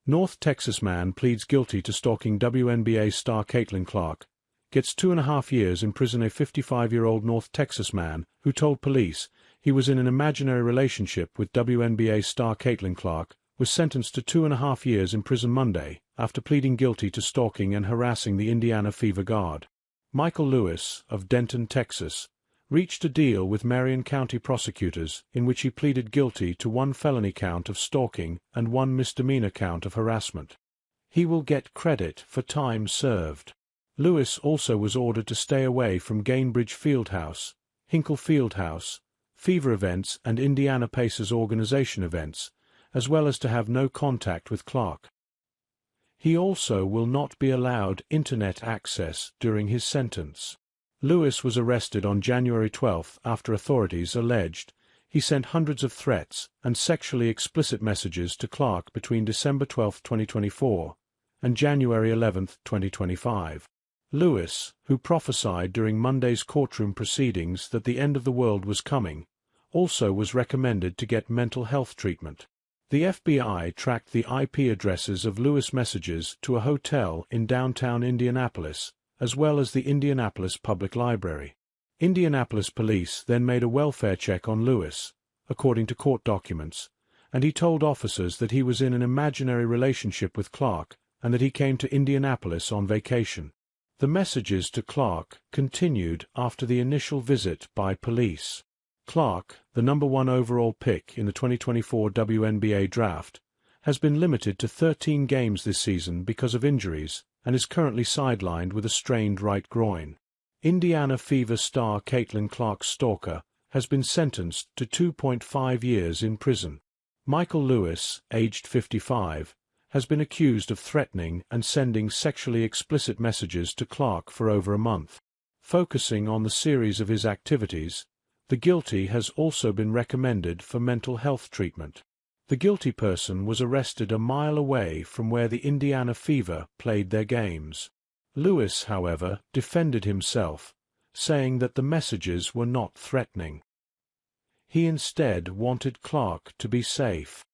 North Texas man pleads guilty to stalking WNBA star Caitlin Clark. Gets 2.5 years in prison. A 55-year-old North Texas man, who told police he was in an imaginary relationship with WNBA star Caitlin Clark, was sentenced to 2.5 years in prison Monday, after pleading guilty to stalking and harassing the Indiana Fever guard. Michael Lewis, of Denton, Texas, reached a deal with Marion County prosecutors in which he pleaded guilty to 1 felony count of stalking and 1 misdemeanor count of harassment. He will get credit for time served. Lewis also was ordered to stay away from Gainbridge Fieldhouse, Hinkle Fieldhouse, Fever events and Indiana Pacers organization events, as well as to have no contact with Clark. He also will not be allowed internet access during his sentence. Lewis was arrested on January 12 after authorities alleged he sent hundreds of threats and sexually explicit messages to Clark between December 12, 2024, and January 11, 2025. Lewis, who prophesied during Monday's courtroom proceedings that the end of the world was coming, also was recommended to get mental health treatment. The FBI tracked the IP addresses of Lewis' messages to a hotel in downtown Indianapolis, as well as the Indianapolis Public Library. Indianapolis police then made a welfare check on Lewis, according to court documents, and he told officers that he was in an imaginary relationship with Clark and that he came to Indianapolis on vacation. The messages to Clark continued after the initial visit by police. Clark, the number 1 overall pick in the 2024 WNBA draft, has been limited to 13 games this season because of injuries and is currently sidelined with a strained right groin. Indiana Fever star Caitlin Clark's stalker has been sentenced to 2.5 years in prison. Michael Lewis, aged 55, has been accused of threatening and sending sexually explicit messages to Clark for over a month. Focusing on the series of his activities, the guilty has also been recommended for mental health treatment. The guilty person was arrested a mile away from where the Indiana Fever played their games. Lewis, however, defended himself, saying that the messages were not threatening. He instead wanted Clark to be safe.